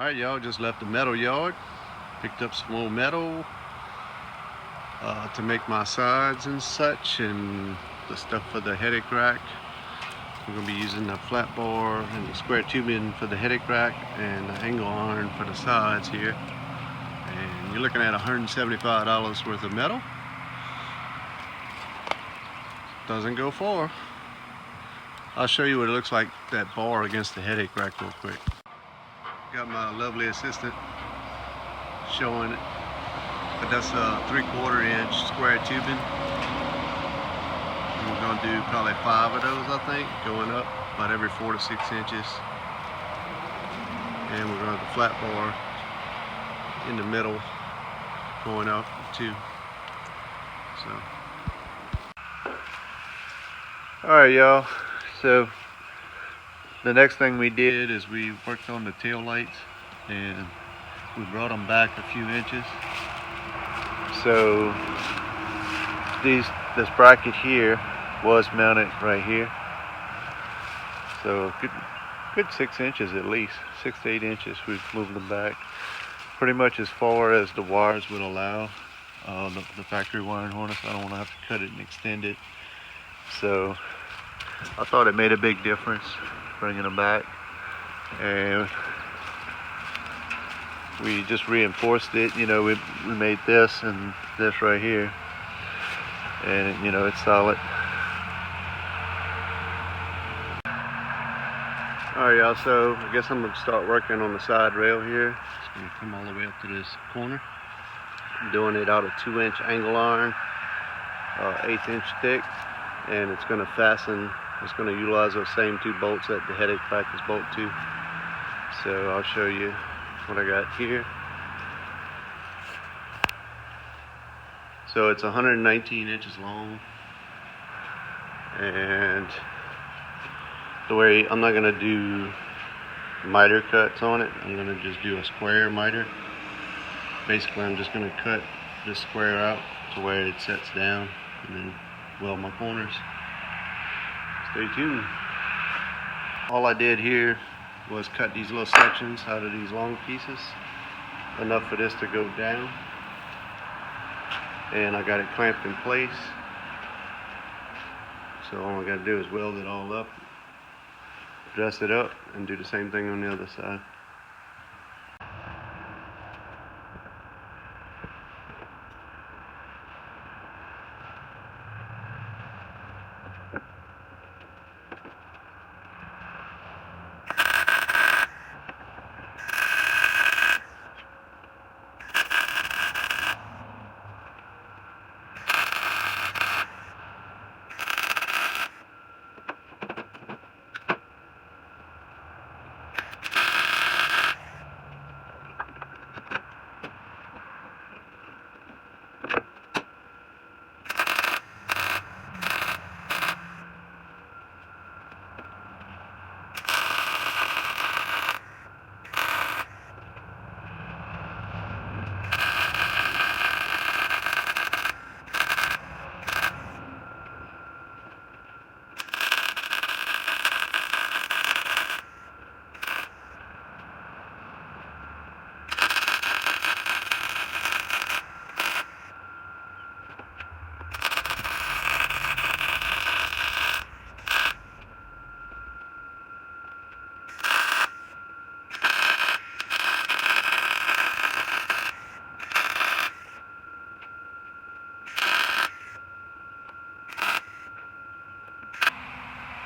Alright, y'all, just left the metal yard. Picked up some more metal to make my sides and such, and the stuff for the headache rack. We're going to be using the flat bar and the square tubing for the headache rack and the angle iron for the sides here. And you're looking at $175 worth of metal. Doesn't go far. I'll show you what it looks like, that bar against the headache rack, real quick. Got my lovely assistant showing it, but that's a 3/4 inch square tubing. And we're going to do probably 5 of those, I think, going up about every 4 to 6 inches. And we're going to have the flat bar in the middle going up too. So, alright, y'all. So the next thing we did is we worked on the tail lights, and we brought them back a few inches. So this bracket here was mounted right here. So good 6 inches at least, 6 to 8 inches. We've moved them back pretty much as far as the wires would allow. The factory wiring harness, I don't want to have to cut it and extend it. So I thought it made a big difference bringing them back, and we just reinforced it. You know, we made this and this right here, and you know, it's solid. Alright, y'all, so I guess I'm going to start working on the side rail here. It's going to come all the way up to this corner. I'm doing it out of 2-inch angle iron, 1/8 inch thick, and it's going to fasten. It's going to utilize those same 2 bolts that the headache rack is bolted to. So I'll show you what I got here. So it's 119 inches long, and the way I'm not going to do miter cuts on it, I'm going to just do a square miter. Basically, I'm just going to cut this square out to where it sets down, and then weld my corners. Stay tuned. All I did here was cut these little sections out of these long pieces, enough for this to go down, and I got it clamped in place. So all I got to do is weld it all up, dress it up, and do the same thing on the other side.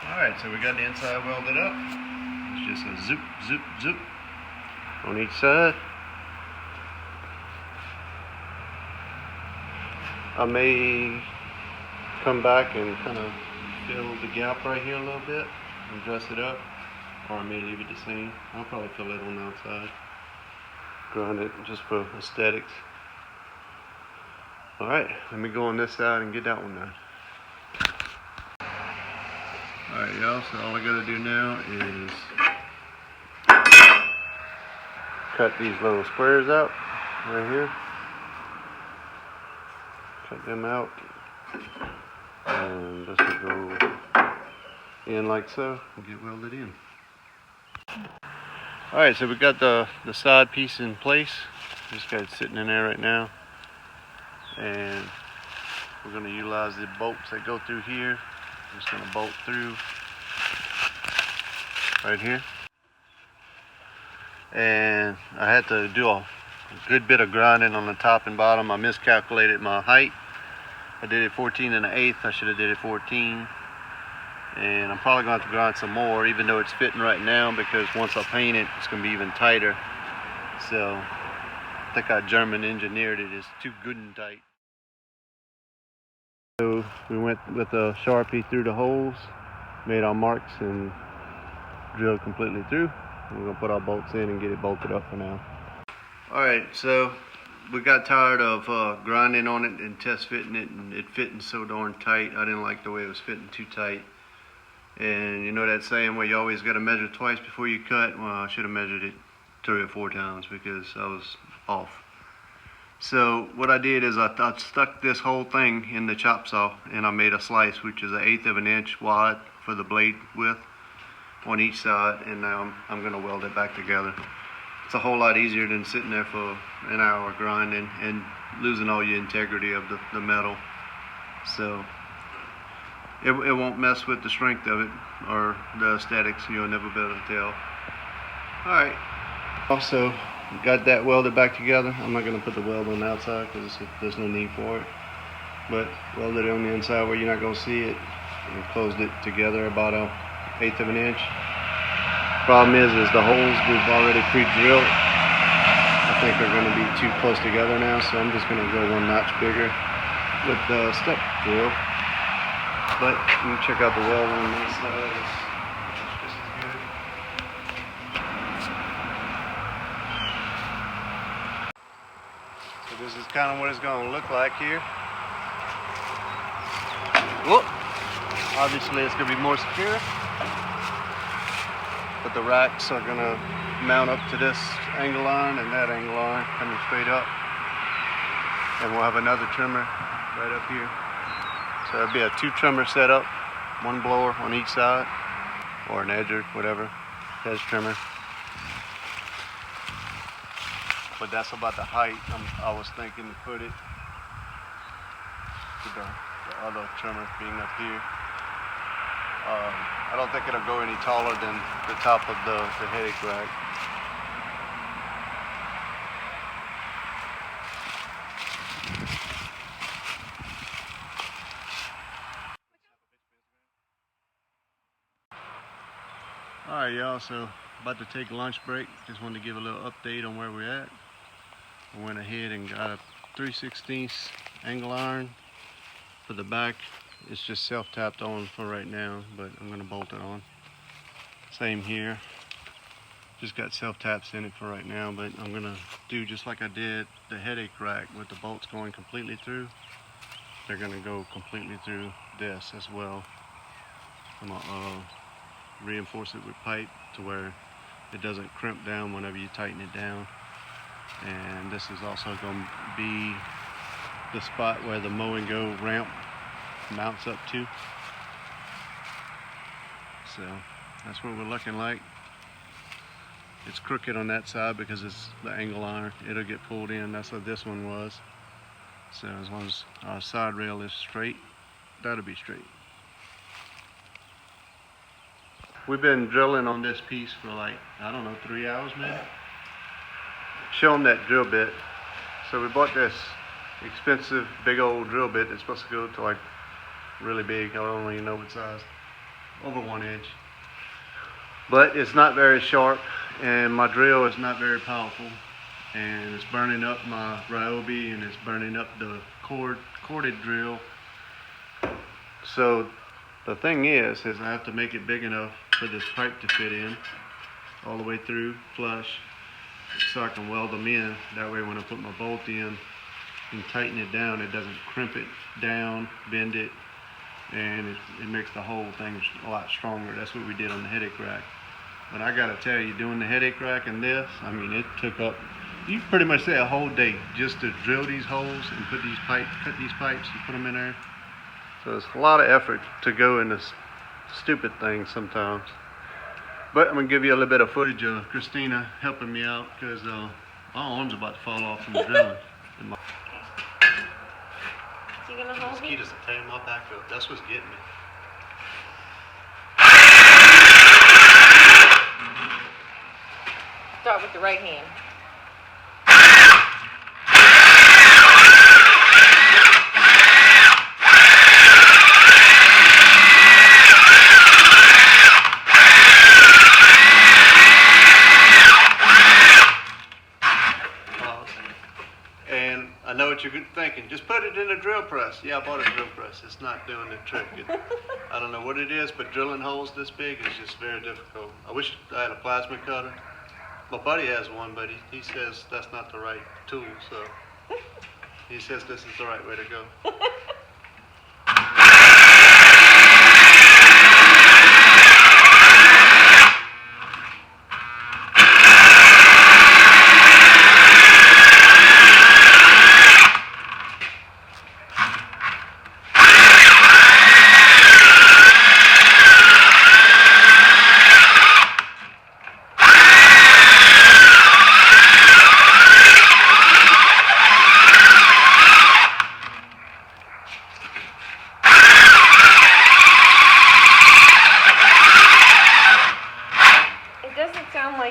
Alright, so we got the inside welded up. It's just a zoop, zoop, zoop on each side. I may come back and kind of fill the gap right here a little bit and dress it up, or I may leave it the same. I'll probably fill it on the outside, grind it just for aesthetics. Alright, let me go on this side and get that one done. Alright, y'all, so all I gotta do now is cut these little squares out right here. Cut them out, and this will go in like so and get welded in. Alright, so we got the side piece in place. Just got it sitting in there right now. And we're going to utilize the bolts that go through here. I'm just going to bolt through right here. And I had to do a good bit of grinding on the top and bottom. I miscalculated my height. I did it 14 1/8. I should have did it 14. And I'm probably going to have to grind some more, even though it's fitting right now, because once I paint it, it's going to be even tighter. So I think I German engineered it. It's too good and tight. So we went with a Sharpie through the holes, made our marks, and drilled completely through. We're going to put our bolts in and get it bolted up for now. Alright, so we got tired of grinding on it and test fitting it, and it fitting so darn tight. I didn't like the way it was fitting too tight. And you know that saying where you always got to measure twice before you cut? Well, I should have measured it 3 or 4 times because I was off. So what I did is I stuck this whole thing in the chop saw, and I made a slice which is 1/8 of an inch wide for the blade width on each side, and now I'm going to weld it back together. It's a whole lot easier than sitting there for an hour grinding and losing all your integrity of the metal. So it won't mess with the strength of it or the aesthetics. You'll never be able to tell. Alright, also got that welded back together. I'm not going to put the weld on the outside because there's no need for it, but welded it on the inside where you're not going to see it, and closed it together about 1/8 of an inch. Problem is the holes we've already pre-drilled, I think are going to be too close together now, so I'm just going to go 1 notch bigger with the step drill. But you can check out the weld on the inside. It's just as good. So this is kind of what it's going to look like here. Whoop. Obviously it's going to be more secure, but the racks are going to mount up to this angle line and that angle line coming straight up, and we'll have another trimmer right up here. So it'll be a 2 trimmer setup, 1 blower on each side, or an edger, whatever, edge trimmer. But that's about the height I was thinking to put it, with the other trimmer being up here. I don't think it'll go any taller than the top of the headache rack. Alright y'all, so about to take lunch break. Just wanted to give a little update on where we're at. I went ahead and got a 3/16 angle iron for the back. It's just self-tapped on for right now, but I'm going to bolt it on. Same here. Just got self-taps in it for right now, but I'm going to do just like I did the headache rack with the bolts going completely through. They're going to go completely through this as well. I'm going to reinforce it with pipe to where it doesn't crimp down whenever you tighten it down. And this is also going to be the spot where the mow and go ramp mounts up to. So that's what we're looking like. It's crooked on that side because it's the angle iron. It'll get pulled in. That's what this one was. So as long as our side rail is straight, that'll be straight. We've been drilling on this piece for like, I don't know, 3 hours maybe. Show them that drill bit. So we bought this expensive big old drill bit that's supposed to go to like really big. I don't even know what size. Over 1 inch. But it's not very sharp, and my drill is not very powerful, and it's burning up my Ryobi, and it's burning up the corded drill. So the thing is I have to make it big enough for this pipe to fit in all the way through flush, so I can weld them in. That way when I put my bolt in and tighten it down, it doesn't crimp it down, bend it, and it makes the whole thing a lot stronger. That's what we did on the headache rack. But I gotta tell you, doing the headache rack and this, I mean, it took up, you pretty much say a whole day just to drill these holes and put these pipes, cut these pipes and put them in there. So it's a lot of effort to go in this stupid thing sometimes. But I'm gonna give you a little bit of footage of Christina helping me out because my arm's about to fall off from the drilling. You gonna hold me? Mosquitoes are tearing my back up. That's what's getting me. Start with the right hand. And I know what you're thinking. Just put it in a drill press. Yeah, I bought a drill press. It's not doing the trick. I don't know what it is, but drilling holes this big is just very difficult. I wish I had a plasma cutter. My buddy has one, but he says that's not the right tool, so he says this is the right way to go.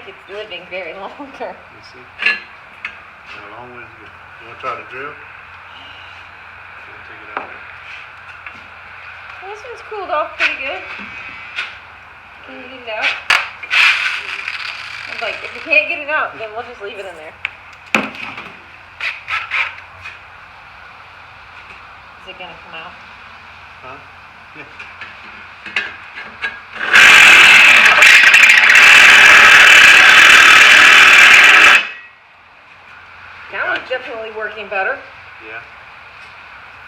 It's living very longer. You see? Got a long way to go. You want to try to drill? Take it out there. Well, this one's cooled off pretty good. Can you get it out? I'm like, if you can't get it out, then we'll just leave it in there. Is it gonna come out? Huh? Yeah. That one's definitely working better. Yeah.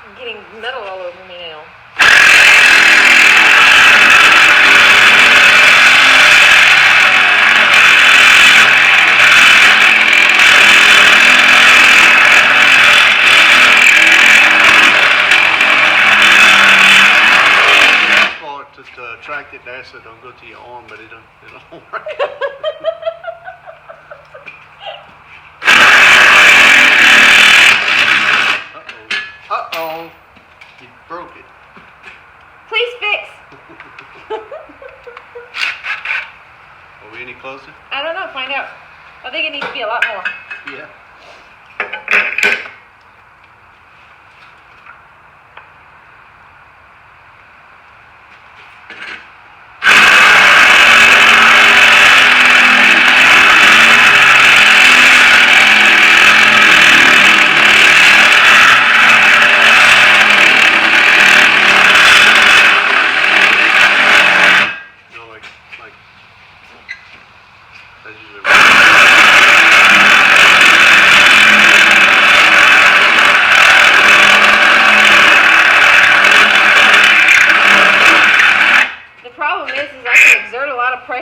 I'm getting metal all over me now. To attract it there so it don't go to your arm, but it don't work. Uh-oh. You broke it. Please fix. Are we any closer? I don't know, find out. I think it needs to be a lot more. Yeah.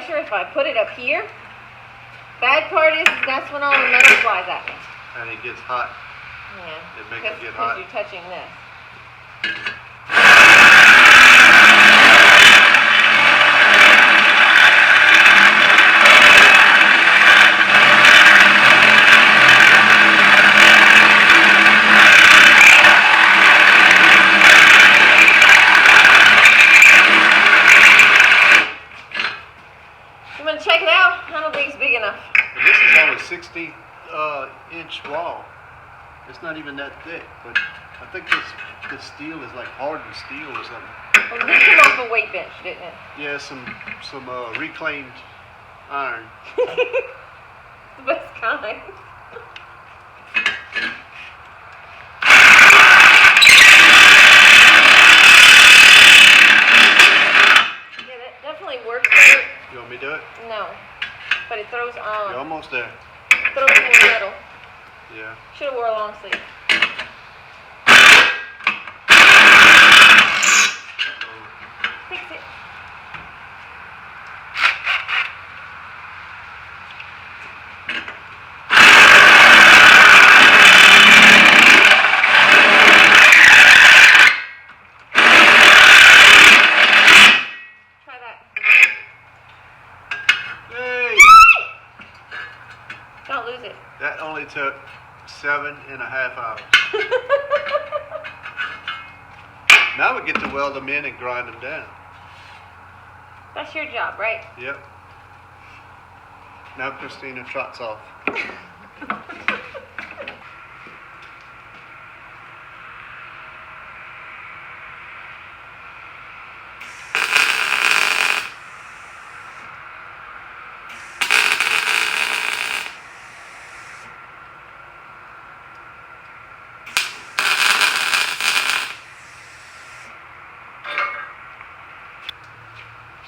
If I put it up here, bad part is that's when all the metal flies at me. And it gets hot. Yeah. It makes it get hot. Because you're touching this. Check it out. I don't think it's big enough. And this is only 60-inch wall. It's not even that thick, but I think this steel is like hardened steel or something. Well, this came off a weight bench, didn't it? Yeah, some reclaimed iron. The best kind. Yeah, that definitely works better. You want me to do it? No, but it throws on. You're almost there. It throws more metal. Yeah. Should have wore a long sleeve. Fix it. not lose it. That only took 7.5 hours. Now we get to weld them in and grind them down. That's your job, right? Yep. Now Christina trots off.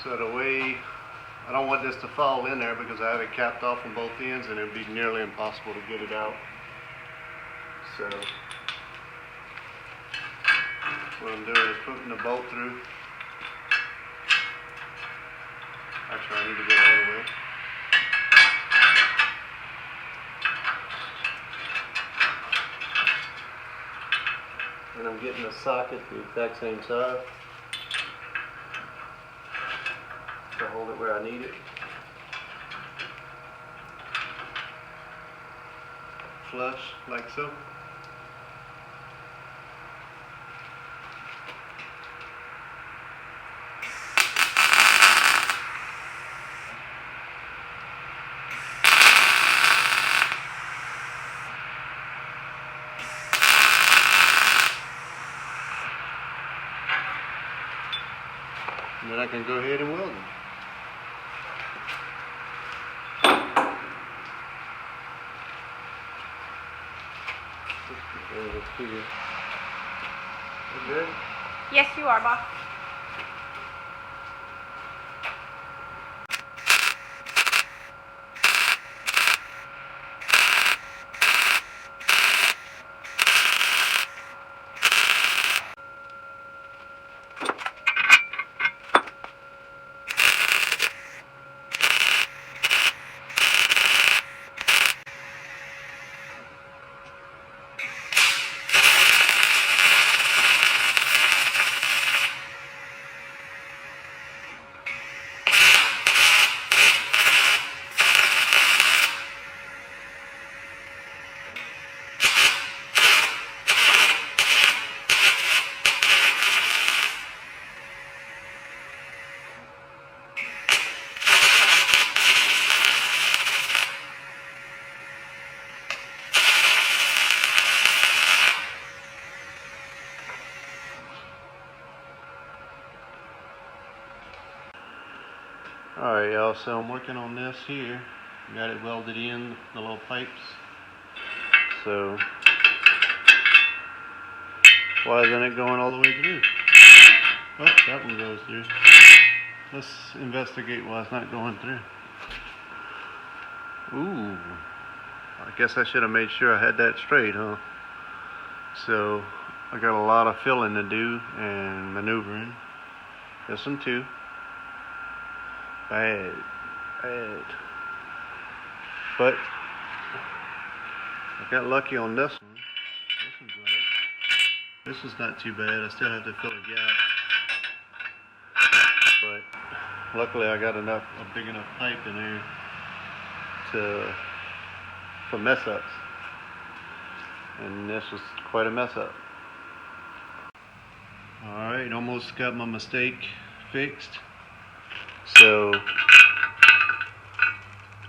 So the way, I don't want this to fall in there because I have it capped off on both ends and it would be nearly impossible to get it out. So what I'm doing is putting the bolt through. Actually, I need to go all the way. And I'm getting the socket the exact same size to hold it where I need it. Flush, like so. And then I can go ahead and weld them. You good? Yes, you are, boss. Alright y'all, so I'm working on this here. Got it welded in, the little pipes. So, why isn't it going all the way through? Oh, that one goes through. Let's investigate why it's not going through. Ooh, I guess I should have made sure I had that straight, huh? So, I got a lot of filling to do and maneuvering. This one too. Bad. But I got lucky on this one. This one's right. This one's not too bad. I still have to fill a gap. But luckily I got a big enough pipe in there for mess ups. And this was quite a mess up. Alright, almost got my mistake fixed. So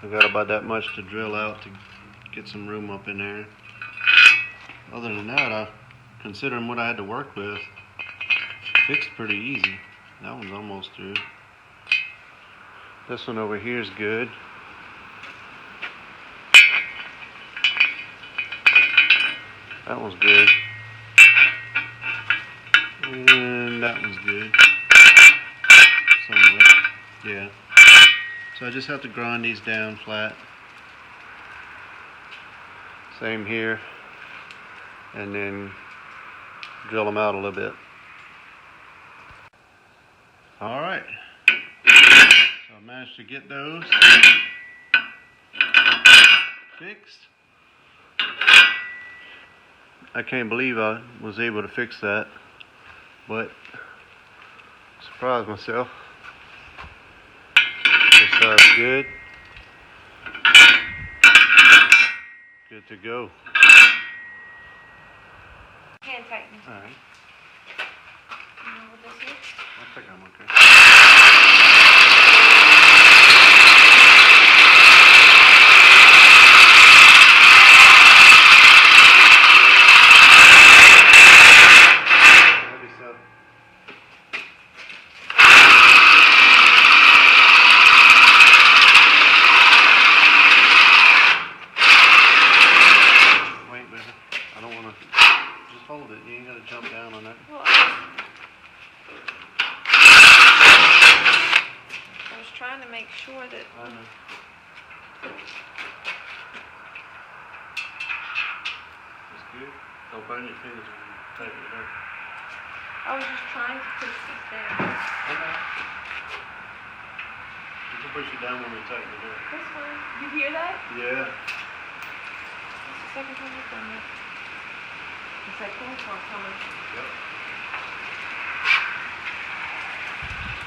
I got about that much to drill out to get some room up in there. Other than that, considering what I had to work with, fixed pretty easy. That one's almost through. This one over here is good. That one's good. And that one's good. Somewhat. Yeah. So I just have to grind these down flat. Same here. And then drill them out a little bit. Alright. So I managed to get those fixed. I can't believe I was able to fix that, but surprised myself. This side's good. Good to go. Hand tighten. Alright. You know what this is? I think I'm okay. Maybe so. Wait, baby. I don't want to. Just hold it. You ain't got to jump down on that. Well, I was trying to make sure that. I know. That's good. Don't burn your fingers when you tighten it up. I was just trying to push this down. Okay. You can push it down when we tighten it up. That's fine. You hear that? Yeah. That's the second time we've done that. It's like phone call coming. Yep.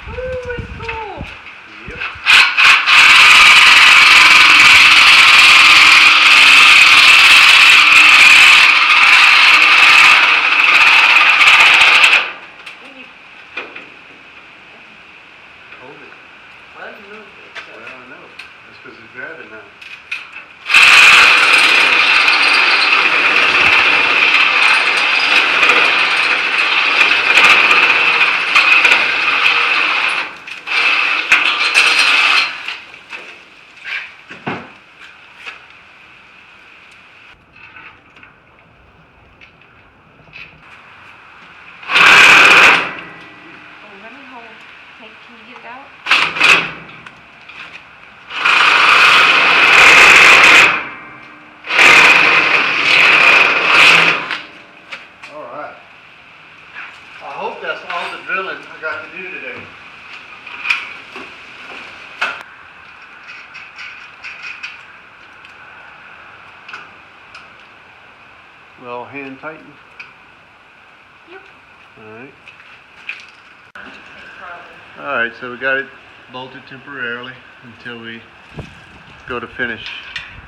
Ooh, it's cool. Yep. Hold it. I didn't know that. Well, I know. That's because it's grabbing now. Oh, let me hold. Hey, can you get it out? Alright. I hope that's all the drilling I got to do today. Well, hand tighten. Yep. Alright. Probably. Alright, so we got it bolted temporarily until we go to finish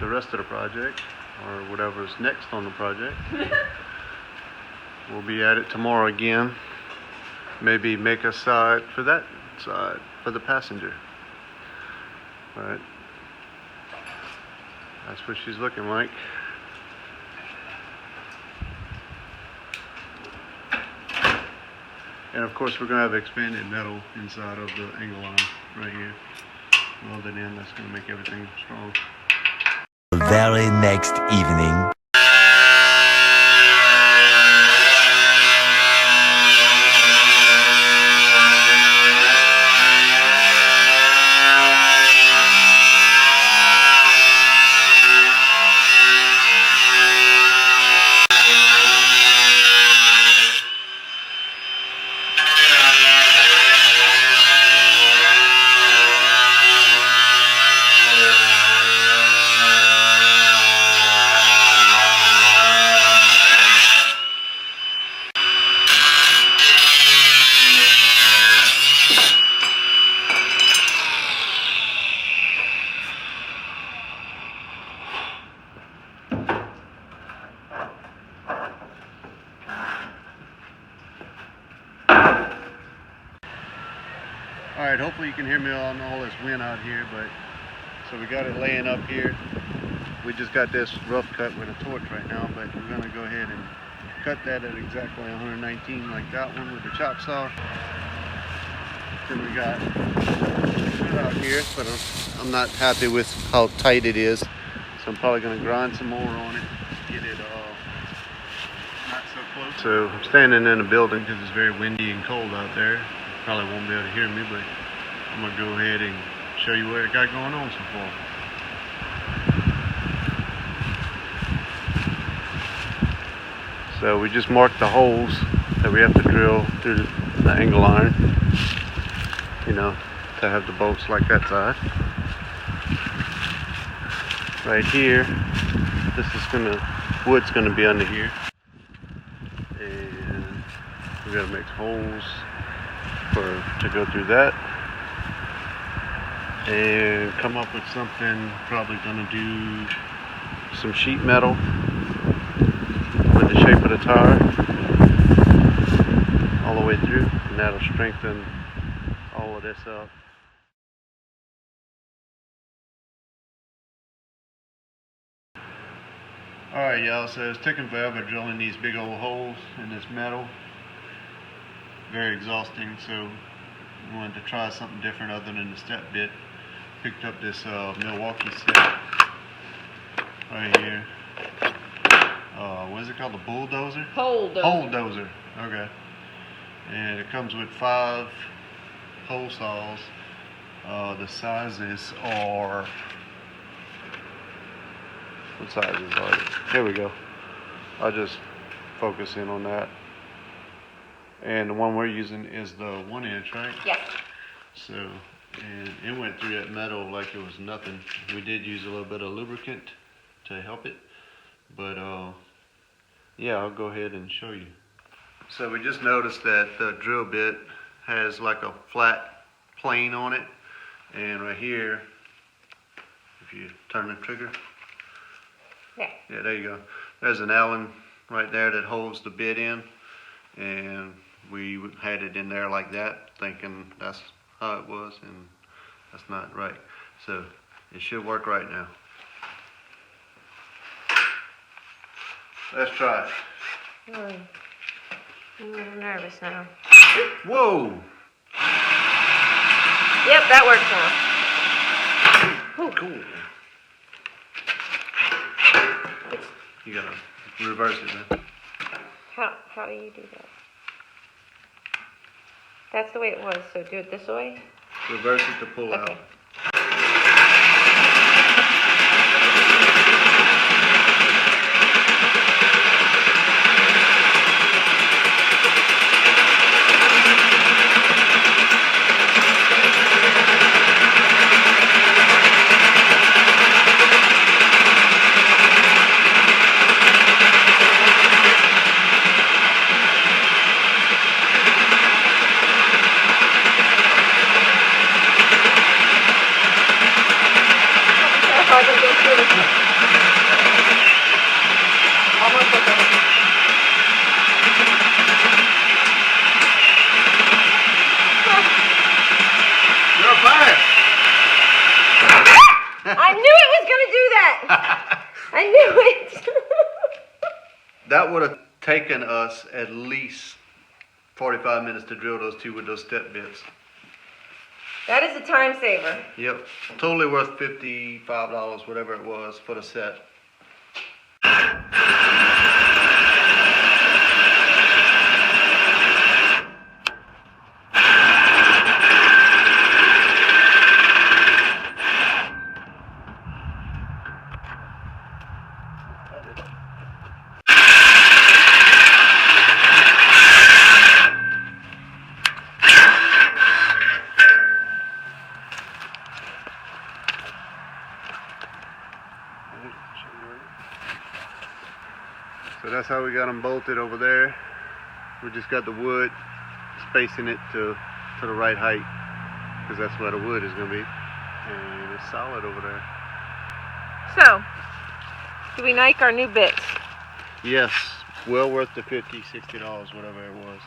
the rest of the project, or whatever's next on the project. We'll be at it tomorrow again. Maybe make a side for that side, for the passenger. But that's what she's looking like. And of course we're going to have expanded metal inside of the angle line right here. Welded in, that's going to make everything strong. The very next evening. Alright, hopefully you can hear me on all this wind out here, but so we got it laying up here. We just got this rough cut with a torch right now, but we're going to go ahead and cut that at exactly 119 like that one with the chop saw. Then we got it out here, but I'm not happy with how tight it is, so I'm probably going to grind some more on it, get it not so close. So I'm standing in a building because it's very windy and cold out there. Probably won't be able to hear me, but I'm going to go ahead and show you what I got going on so far. So we just marked the holes that we have to drill through the angle iron, you know, to have the bolts like that side. Right here, this is wood's gonna be under here, and we gotta make holes to go through that, and come up with something. Probably gonna do some sheet metal with the shape of the tire all the way through, and that'll strengthen all of this up. Alright y'all, so it's taking forever drilling these big old holes in this metal. Very exhausting, so we wanted to try something different other than the step bit. Picked up this Milwaukee set right here. What is it called? The bulldozer? Hole dozer. Okay. And it comes with 5 hole saws. The sizes are... What sizes are they? Here we go. I'll just focus in on that. And the one we're using is the 1-inch, right? Yes. So, and it went through that metal like it was nothing. We did use a little bit of lubricant to help it, but yeah, I'll go ahead and show you. So we just noticed that the drill bit has like a flat plane on it, and right here, if you turn the trigger, yeah, there you go. There's an Allen right there that holds the bit in, and we had it in there like that, thinking that's how it was, and that's not right. So it should work right now. Let's try it. I'm a little nervous now. Whoa! Yep, that works now. Oh, cool. You gotta reverse it then. How do you do that? That's the way it was, so do it this way? Reverse it to pull out. I knew it was going to do that. I knew it. That would have taken us at least 45 minutes to drill those 2 with those step bits. That is a time saver. Yep, totally worth $55, whatever it was, for the set. So that's how we got them bolted over there. We just got the wood, spacing it to the right height, because that's where the wood is going to be. And it's solid over there. So, do we like our new bits? Yes, well worth the $50, $60, whatever it was.